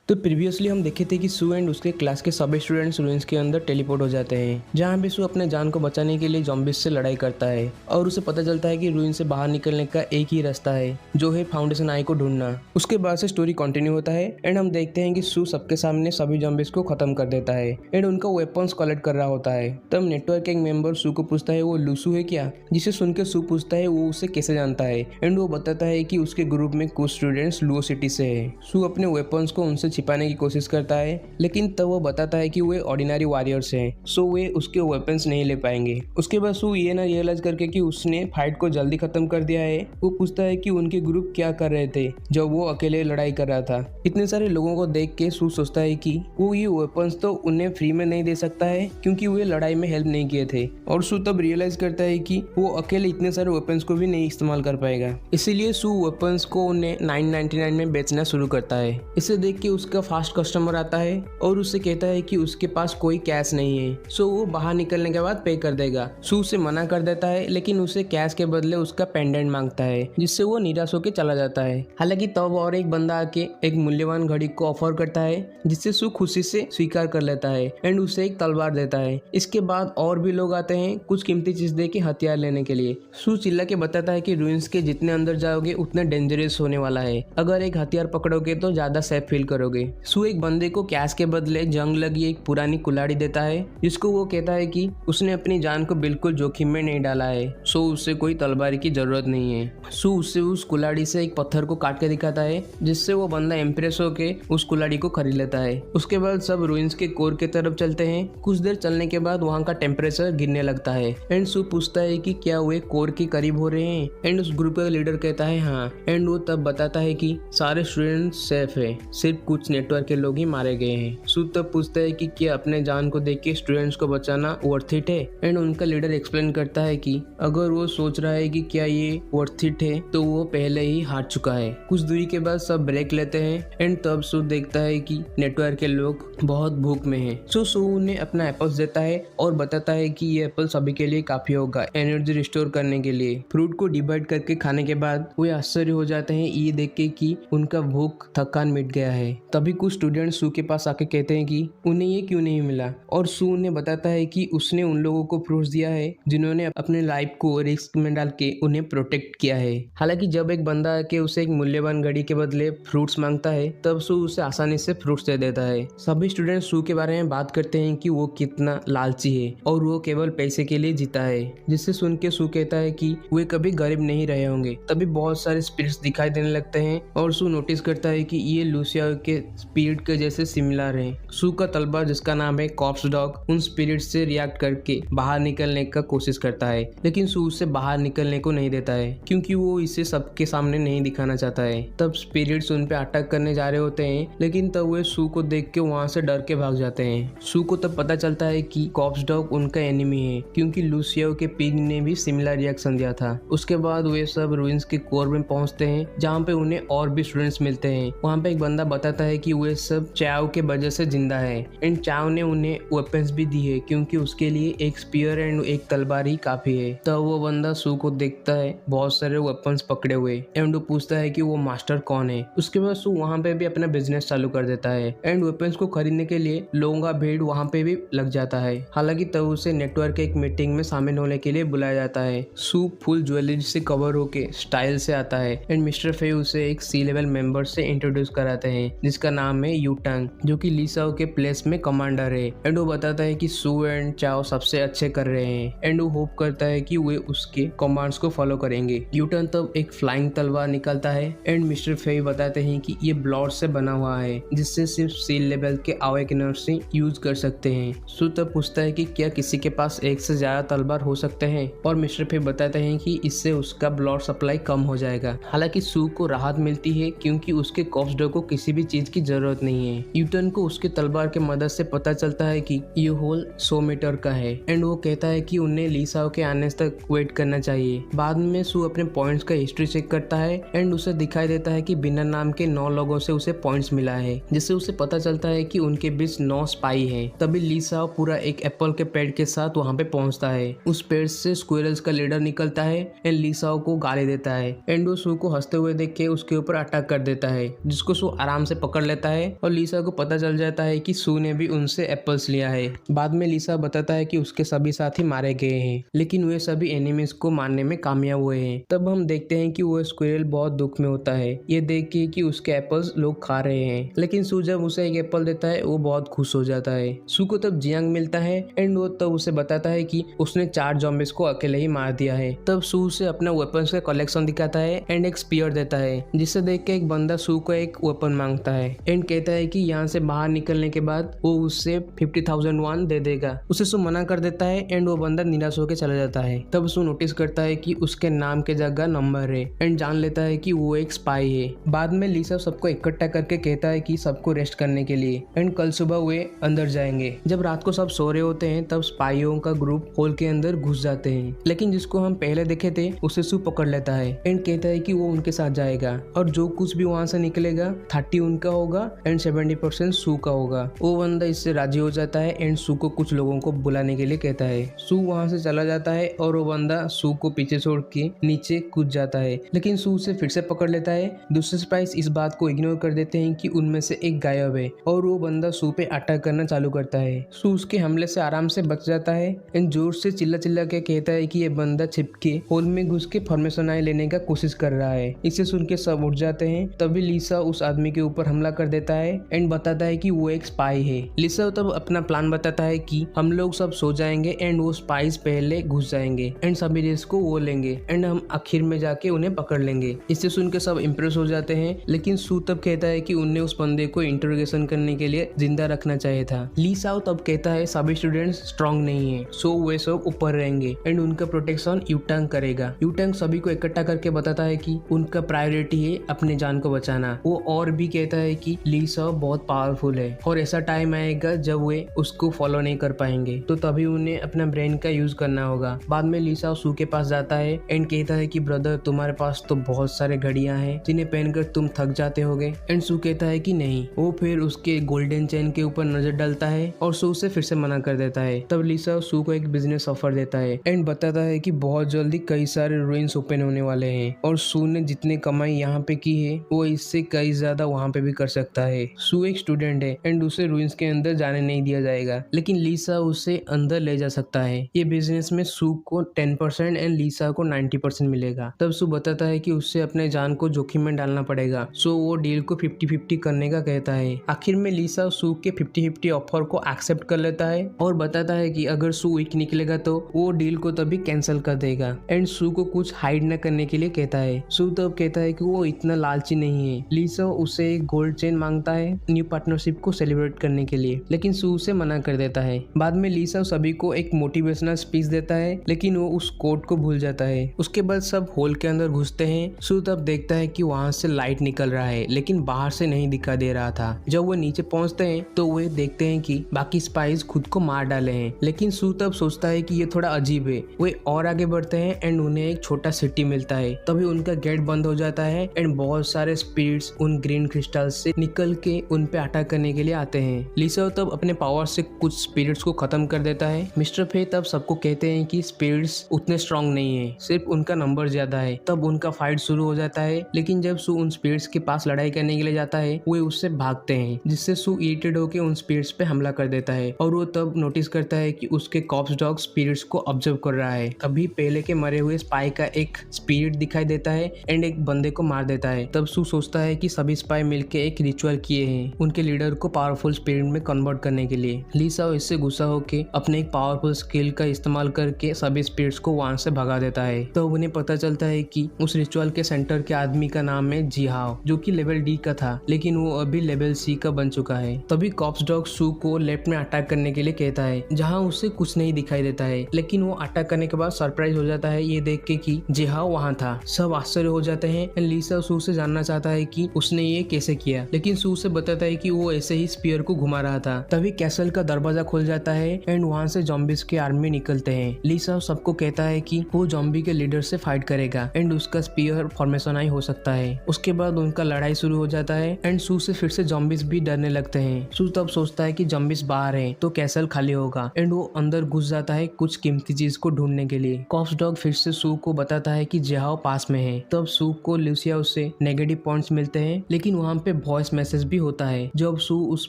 तो प्रीवियसली हम देखे थे कि सू एंड उसके क्लास के सभी स्टूडेंट्स रूइंस के अंदर टेलीपोर्ट हो जाते हैं, जहाँ भी सू अपने जान को बचाने के लिए ज़ॉम्बीज से लड़ाई करता है और उसे पता चलता है कि रूइन से बाहर निकलने का एक ही रास्ता है, जो है फाउंडेशन आई को ढूंढना। उसके बाद से स्टोरी कंटिन्यू होता है एंड हम देखते हैं कि सू सबके सामने सभी ज़ॉम्बीज को खत्म कर देता है एंड उनका वेपन्स कलेक्ट कर रहा होता है। तब नेटवर्क के एक मेंबर सू को पूछता है वो लूसू है क्या, जिसे सुनकर सू पूछता है वो उसे कैसे जानता है एंड वो बताता है कि उसके ग्रुप में कुछ स्टूडेंट्स लुओ सिटी से है। सू अपने वेपन्स को उनसे छिपाने की कोशिश करता है, लेकिन तब वो बताता है कि वे ऑर्डिनरी वॉरियर्स हैं, सो वे उसके वेपन्स नहीं ले पाएंगे। उसके बाद सू ये ना रियलाइज करके कि उसने फाइट को जल्दी खत्म कर दिया है, वो पूछता है कि उनके ग्रुप क्या कर रहे थे जब वो अकेले लड़ाई कर रहा था। इतने सारे लोगों को देख के सू सोचता है कि वो ये वेपन्स तो उन्हें फ्री में नहीं दे सकता है, क्योंकि वे लड़ाई में हेल्प नहीं किए थे। और सू तब रियलाइज करता है कि वो अकेले इतने सारे वेपन्स को भी नहीं इस्तेमाल कर पाएगा, इसीलिए सू वेपन्स को उन्हें 999 में बेचना शुरू करता है। इसे देख के उसका फास्ट कस्टमर आता है और उससे कहता है कि उसके पास कोई कैश नहीं है, सो वो बाहर निकलने के बाद पे कर देगा। सू उसे मना कर देता है, लेकिन उसे कैश के बदले उसका पेंडेंट मांगता है, जिससे वो निराश होकर चला जाता है। हालांकि तब और एक बंदा आके एक मूल्यवान घड़ी को ऑफर करता है, जिससे सू खुशी से स्वीकार कर लेता है एंड उसे एक तलवार देता है। इसके बाद और भी लोग आते हैं कुछ कीमती चीज दे के हथियार लेने के लिए। सू चिल्ला के बताता है कि रूइंस के जितने अंदर जाओगे उतना डेंजरस होने वाला है, अगर एक हथियार पकड़ोगे तो ज्यादा सेफ फील करोगे। सू एक बंदे को कैश के बदले जंग लगी एक पुरानी कुल्हाड़ी देता है, जिसको वो कहता है कि उसने अपनी जान को बिल्कुल जोखिम में नहीं डाला है, सो उसे कोई तलवार की जरूरत नहीं है। सू उससे उस कुल्हाड़ी से एक पत्थर को काट के दिखाता है, जिससे वो बंदा इम्प्रेस होके उस कुल्हाड़ी को खरीद लेता है। उसके बाद सब रूइंस के कोर के तरफ चलते हैं। कुछ देर चलने के बाद वहाँ का टेम्परेचर गिरने लगता है एंड सू पूछता है कि क्या वे कोर के करीब हो रहे हैं एंड उस ग्रुप का लीडर कहता है हाँ, एंड वो तब बताता है कि सारे स्टूडेंट्स सेफ है, सिर्फ कुछ नेटवर्क के लोग ही मारे गए हैं। सू तब पूछता है कि क्या अपने जान को देख के स्टूडेंट्स को बचाना वर्थ इट है, एंड उनका लीडर एक्सप्लेन करता है कि अगर वो सोच रहा है कि क्या ये वर्थ इट है तो वो पहले ही हार चुका है। कुछ दूरी के बाद सब ब्रेक लेते हैं एंड तब सू देखता है कि नेटवर्क के लोग बहुत भूख में हैं। सू उन्हें अपना एप्पल्स देता है और बताता है कि ये एप्पल सभी के लिए काफी होगा एनर्जी रिस्टोर करने के लिए। फ्रूट को डिवाइड करके खाने के बाद वे आश्चर्य हो जाते हैं ये देख के कि उनका भूख थकान मिट गया है। तभी कुछ स्टूडेंट सू के पास आके कहते हैं कि उन्हें ये क्यों नहीं मिला, और सू उन्हें बताता है कि उसने उन लोगों को फ्रूट्स दिया है जिन्होंने अपने लाइफ को रिस्क में डाल के उन्हें प्रोटेक्ट किया है। हालांकि जब एक बंदा आके उसे एक मूल्यवान घड़ी के बदले फ्रूट्स मांगता है, तब सू उसे आसानी से फ्रूट्स दे देता है। सभी स्टूडेंट सू के बारे में बात करते हैं कि वो कितना लालची है और वो केवल पैसे के लिए जीता है, जिससे सुन के सू कहता है कि वे कभी गरीब नहीं रहे होंगे। तभी बहुत सारे स्पिरिट्स दिखाई देने लगते हैं और सू नोटिस करता है कि ये लूसिया के स्पिरिट के जैसे सिमिलर है। सू का तलवार जिसका नाम है कॉर्प्स डॉग उन स्पिरिट से रिएक्ट करके बाहर निकलने का कोशिश करता है, लेकिन सू उसे बाहर निकलने को नहीं देता है, क्योंकि वो इसे सबके सामने नहीं दिखाना चाहता है। तब स्पिरिट्स उन पे अटैक करने जा रहे होते हैं, लेकिन तब वे सू को देख के वहाँ से डर के भाग जाते हैं। सू को तब पता चलता है कि कॉर्प्स डॉग उनका एनिमी है, क्योंकि लूसिया के पिग ने भी सिमिलर रिएक्शन दिया था। उसके बाद वे सब रूइंस के कोर में पहुंचते हैं, जहाँ पे उन्हें और भी स्टूडेंट्स मिलते हैं। वहाँ पे एक बंदा बताता है कि वे सब चाव के वजह से जिंदा है एंड चाव ने उन्हें वेपन्स भी दी है, क्योंकि उसके लिए एक स्पीयर एंड एक तलवार ही काफी है। तब वो बंदा सू को देखता है बहुत सारे वेपन्स पकड़े हुए एंड वो पूछता है कि वो मास्टर कौन है। उसके बाद सू वहाँ पे भी अपना बिजनेस चालू कर देता है एंड वेपन्स को खरीदने के लिए लोगों का भीड़ वहाँ पे भी लग जाता है। हालांकि तब उसे नेटवर्क के एक मीटिंग में शामिल होने के लिए बुलाया जाता है। सू फुल ज्वेलरी से कवर होके स्टाइल से आता है एंड मिस्टर फे उसे एक सी लेवल मेंबर से इंट्रोड्यूस कराते हैं, जिसका नाम है यूटंग, जो कि लीसाओ के प्लेस में कमांडर है। एंड वो बताता है कि सू एंड चाओ सबसे अच्छे कर रहे हैं एंड वो होप करता है कि वे उसके कमांड्स को फॉलो करेंगे। यूटंग तब एक फ्लाइंग तलवार निकालता है एंड मिस्टर फे बताते हैं कि ये ब्लॉड से बना हुआ है, जिससे सिर्फ सी लेवल के अवेकनर्स से यूज कर सकते हैं। सू तब पूछता है कि क्या किसी के पास एक से ज्यादा तलवार हो सकते हैं, और मिस्टर फे बताते हैं कि इससे उसका ब्लड सप्लाई कम हो जाएगा। हालांकि सू को राहत मिलती है, क्योंकि उसके कॉर्प्स डॉग को किसी भी चीज की जरूरत नहीं है। यूटन को उसके तलवार के मदद से पता चलता है कि ये होल 100 मीटर का है एंड वो कहता है कि उन्हें लीसाओ के आने तक वेट करना चाहिए। बाद में सू अपने पॉइंट्स का हिस्ट्री चेक करता है एंड उसे दिखाई देता है कि बिना नाम के 9 लोगों से उसे पॉइंट्स मिला है, जिससे उसे पता चलता है कि उनके बीच 9 स्पाई है। तभी लीसाओ पूरा एक एप्पल के पेड़ के साथ वहाँ पे पहुँचता है। उस पेड़ से स्क्विरल्स का लीडर निकलता है एंड लीसाओ को गाली देता है एंड वो सू को हंसते हुए देख के उसके ऊपर अटैक कर देता है, जिसको सू आराम से पकड़ पकड़ लेता है और लिसा को पता चल जाता है कि सू ने भी उनसे एप्पल्स लिया है। बाद में लिसा बताता है कि उसके सभी साथी मारे गए हैं, लेकिन वे सभी एनिमीज को मारने में कामयाब हुए हैं। तब हम देखते हैं कि वो स्क्विरल बहुत दुख में होता है ये देख के कि उसके एप्पल्स लोग खा रहे हैं, लेकिन सू जब उसे एक एप्पल देता है वो बहुत खुश हो जाता है। सू को तब जियांग मिलता है एंड वो तब उसे बताता है कि उसने 4 ज़ॉम्बीज को अकेले ही मार दिया है। तब सू उसे अपना वेपन्स का कलेक्शन दिखाता है एंड एक स्पीयर देता है, जिसे देख के एक बंदा सू को एक वेपन मांगता है एंड कहता है कि यहाँ से बाहर निकलने के बाद वो उससे 50,000 वॉन दे देगा। उसे सू मना कर देता है एंड वो बंदा निराश होकर चला जाता है। तब सू नोटिस करता है कि उसके नाम के जगह नंबर है एंड जान लेता है कि वो एक स्पाई है। बाद में लिसा सबको इकट्ठा करके कहता है कि सबको रेस्ट करने के लिए एंड कल सुबह वे अंदर जाएंगे। जब रात को सब सो रहे होते हैं तब स्पाइयों का ग्रुप होल के अंदर घुस जाते हैं, लेकिन जिसको हम पहले देखे थे उसे सू पकड़ लेता है एंड कहता है कि वो उनके साथ जाएगा और जो कुछ भी वहां से निकलेगा 30 उनका होगा एंड 70% सू का होगा। वो बंदा इससे राजी हो जाता है एंड सू को कुछ लोगों को बुलाने के लिए कहता है। सू वहां से चला जाता है और वो बंदा सू को पीछे छोड़ के नीचे कूद जाता है, लेकिन सू उसे फिर से पकड़ लेता है। दूसरे स्पाइस इस बात को इग्नोर कर देते हैं कि उनमें से एक गायब है और वो बंदा सू पे अटैक करना चालू करता है। सू उसके हमले से आराम से बच जाता है एंड जोर से चिल्ला चिल्ला के कहता है कि ये बंदा छिपके होल में घुस के फॉर्मेशन आई लेने का कोशिश कर रहा है। इसे सुन के सब उठ जाते हैं। तभी लिसा उस आदमी के ऊपर हमला कर देता है एंड बताता है कि वो एक स्पाई है। लिसा तब अपना प्लान बताता है कि हम लोग सब सो जाएंगे एंड वो स्पाइस पहले घुस जाएंगे एंड सभी रेस को वो लेंगे एंड हम आखिर में जाके उन्हें पकड़ लेंगे। इसे सुन के सब इम्प्रेस हो जाते हैं, लेकिन सू तब कहता है कि उन्हें उस बंदे को इंटरोगेशन करने के लिए जिंदा रखना चाहिए था। लिसा तब कहता है सभी स्टूडेंट्स स्ट्रांग नहीं है, सो वे सब ऊपर रहेंगे एंड उनका प्रोटेक्शन यूटांग करेगा। यूटांग सभी को इकट्ठा करके बताता है कि उनका प्रायोरिटी है अपने जान को बचाना। वो और भी कहता है कि लिसा बहुत पावरफुल है और ऐसा टाइम आएगा जब वे उसको फॉलो नहीं कर पाएंगे, तो तभी उन्हें अपना ब्रेन का यूज करना होगा। बाद में लिसा सू के पास जाता है एंड कहता है कि ब्रदर तुम्हारे पास तो बहुत सारे घड़ियां हैं जिन्हें पहनकर तुम थक जाते होगे एंड सू कहता है कि नहीं। वो फिर उसके गोल्डन चेन के ऊपर नजर डालता है और सू से फिर से मना कर देता है। तब लिसा सू को एक बिजनेस ऑफर देता है एंड बताता है कि बहुत जल्दी कई सारे रूइंस ओपन होने वाले हैं और सू ने जितने कमाई यहाँ पे की है वो इससे कई ज्यादा वहाँ पे भी कर सकता है। सू एक स्टूडेंट है एंड उसे रूइंस के अंदर जाने नहीं दिया जाएगा, लेकिन लिसा उसे अंदर ले जा सकता है। ये बिजनेस में सू को 10% एंड लिसा को 90% मिलेगा। तब सू बताता है कि उससे अपने जान को जोखिम में डालना पड़ेगा, सो वो डील को 50-50 करने का कहता है। आखिर में लिसा सू के 50-50 ऑफर को एक्सेप्ट कर लेता है और बताता है कि अगर सू वीक निकलेगा तो वो डील को तभी कैंसिल कर देगा एंड सू को कुछ हाइड न करने के लिए कहता है। सू तब कहता है कि वो इतना लालची नहीं है। लिसा उसे एक गोल्ड चेन मांगता है न्यू पार्टनरशिप को सेलिब्रेट करने के लिए, लेकिन सू उसे मना कर देता है। बाद में लिसा सभी को एक मोटिवेशनल स्पीच देता है, लेकिन वो उस कोट को भूल जाता है। उसके बाद सब होल के अंदर घुसते हैं। सू तब देखता है कि वहाँ से लाइट निकल रहा है, लेकिन बाहर से नहीं दिखा दे रहा था। जब वो नीचे पहुँचते हैं तो वे देखते हैं कि बाकी स्पाइस खुद को मार डाले हैं, लेकिन सू तब सोचता है कि ये थोड़ा अजीब है। वे और आगे बढ़ते हैं एंड उन्हें एक छोटा सिटी मिलता है। तभी उनका गेट बंद हो जाता है एंड बहुत सारे स्पिरिट्स उन ग्रीन क्रिस्टल से निकल के उन पे अटैक करने के लिए आते हैं। लिसा तब अपने पावर से कुछ स्पिरिट्स को खत्म कर देता है। मिस्टर फे तब सबको कहते हैं कि स्पिरिट्स उतने स्ट्रांग नहीं है, सिर्फ उनका नंबर ज्यादा है। तब उनका फाइट शुरू हो जाता है, लेकिन जब सू उन स्पिरिट्स के पास लड़ाई करने के लिए जाता है वे उससे भागते हैं, जिससे सू इरिटेट होकर उन स्पिरिट्स पे हमला कर देता है और वो तब नोटिस करता है कि उसके कॉप्स डॉग स्पिरिट्स को ऑब्जर्व कर रहा है। तभी पहले के मरे हुए स्पाई का एक स्पिरिट दिखाई देता है एंड एक बंदे को मार देता है। तब सू सोचता है कि सभी स्पाई मिलके एक रिचुअल किए हैं उनके लीडर को पावरफुल स्पिरिट में कन्वर्ट करने के लिए। लिसा इससे गुस्सा होकर अपने एक पावरफुल स्किल का इस्तेमाल करके सभी स्पिरिट्स को वहां से भगा देता है। तो उन्हें पता चलता है कि उस रिचुअल के सेंटर के आदमी का नाम है जिहाओ, जो कि लेवल डी का था, लेकिन वो अभी लेवल सी का बन चुका है। तभी कॉप्स डॉग सू को लेफ्ट में अटैक करने के लिए कहता है, जहाँ उसे कुछ नहीं दिखाई देता है, लेकिन वो अटैक करने के बाद सरप्राइज हो जाता है ये देख के कि जिहाओ वहाँ था। सब आश्चर्य हो जाते हैं एंड लिसा सू से जानना चाहता है कि उसने ये कैसे किया, लेकिन सू से बताता है कि वो ऐसे ही स्पीयर को घुमा रहा था। तभी कैसल का दरवाजा खुल जाता है एंड वहाँ से जॉम्बीज के आर्मी निकलते हैं। लिसा सबको कहता है कि वो जॉम्बी के लीडर से फाइट करेगा एंड उसका स्पीयर फॉर्मेशन आई हो सकता है। उसके बाद उनका लड़ाई शुरू हो जाता है एंड सू से फिर से जॉम्बीज भी डरने लगते हैं। सू तब सोचता है कि जॉम्बीज बाहर हैं तो कैसल खाली होगा एंड वो अंदर घुस जाता है कुछ कीमती चीज को ढूंढने के लिए। कॉप्स डॉग फिर से सू को बताता है कि जिहाओ पास में है। तब सू को लूसिया उससे नेगेटिव पॉइंट्स मिलते हैं, लेकिन वहाँ पे वॉइस मैसेज भी होता है। जब सू उस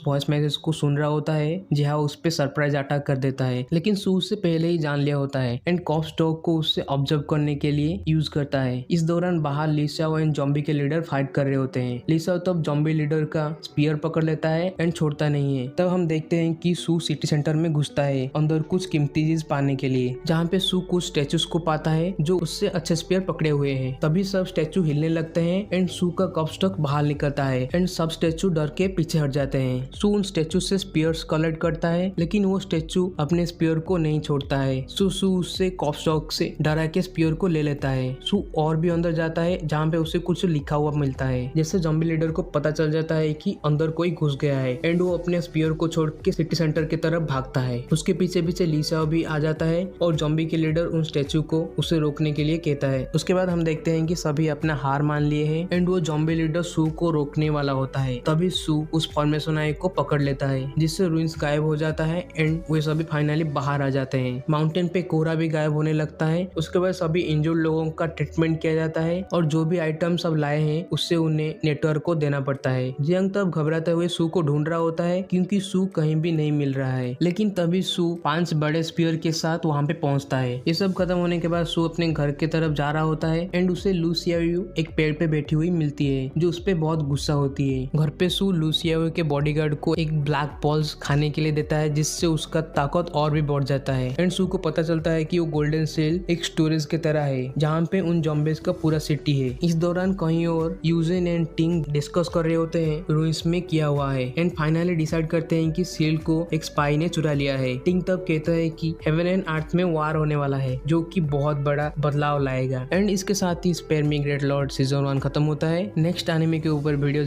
वॉइस मैसेज को सुन रहा होता है, जिहा उस पे सरप्राइज अटैक कर देता है, लेकिन सू उससे पहले ही जान लिया होता है एंड कॉप्सटॉक को उससे ऑब्जर्व करने के लिए यूज करता है। इस दौरान बाहर लिसा एंड जॉम्बी के लीडर फाइट कर रहे होते हैं। लिसा तब जॉम्बी लीडर का स्पीयर पकड़ लेता है एंड छोड़ता नहीं है। तब हम देखते हैं कि सू सिटी सेंटर में घुसता है अंदर कुछ कीमती चीज पाने के लिए, जहाँ पे सू कुछ स्टेचूज को पाता है जो उससे अच्छे स्पीयर पकड़े हुए हैं। तभी सब स्टेचू हिलने लगते हैं एंड सू का कॉप्सटॉक बाहर निकलता है एंड सब स्टेचू डर के पीछे हट जाते हैं। सू उन स्टेचू से स्पीयर्स कलेक्ट करता है, लेकिन वो स्टेचू अपने स्पीयर को नहीं छोड़ता है। सू उससे कॉप्सटॉक से डरा के स्पीयर को ले लेता है। सू और भी अंदर जाता है, जहाँ पे उसे कुछ लिखा हुआ मिलता है, जैसे जॉम्बी लीडर को पता चल जाता है कि अंदर कोई घुस गया है एंड वो अपने स्पीयर को छोड़ के सिटी सेंटर की तरफ भागता है। उसके पीछे पीछे लिसा भी आ जाता है और जॉम्बी के लीडर उन स्टेचू को उसे रोकने के लिए कहता है। उसके बाद हम देखते हैं कि सभी अपना हार मान लिए हैं एंड वो जॉम्बी लीडर सू को रोकने वाला होता है। तभी सू उस फॉर्मेशन आई को पकड़ लेता है, जिससे रूइंस गायब हो जाता है एंड वे सभी फाइनली बाहर आ जाते हैं। माउंटेन पे कोहरा भी गायब होने लगता है। उसके बाद सभी इंजर्ड लोगों का ट्रीटमेंट किया जाता है और जो भी आइटम सब लाए हैं उससे उन्हें नेटवर्क को देना पड़ता है। जियांग तब घबराते हुए सू को ढूंढ रहा होता है क्योंकि सू कहीं भी नहीं मिल रहा है, लेकिन तभी सू 5 बड़े स्पीयर के साथ वहाँ पे पहुँचता है। ये सब खत्म होने के बाद सू अपने घर की तरफ जा रहा होता है एंड उसे लूसियायू एक पेड़ पे बैठी हुई मिलती है, जो उस पे बहुत गुस्सा होती है। घर पे सू लूसियायू के बॉडीगार्ड को एक ब्लैक पॉल्स खाने के लिए देता है, जिससे उसका ताकत और भी बढ़ जाता है एंड सू को पता चलता है कि वो गोल्डन सेल एक स्टोरेज की तरह है, जहाँ पे उन जॉम्बीज का पूरा सिटी है। इस दौरान कहीं और यूजिन एंड टिंग डिस्कस कर रहे होते हैं रूइंस में किया हुआ है एंड फाइनली डिसाइड करते हैं कि सील को एक स्पाई ने चुरा लिया है। टिंग तब कहता है कि हेवन एंड अर्थ में वार होने वाला है, जो कि बहुत बड़ा बदलाव लाएगा एंड इसके साथ ही spare me great lord season 1 खत्म होता है। नेक्स्ट एनिमे के ऊपर वीडियो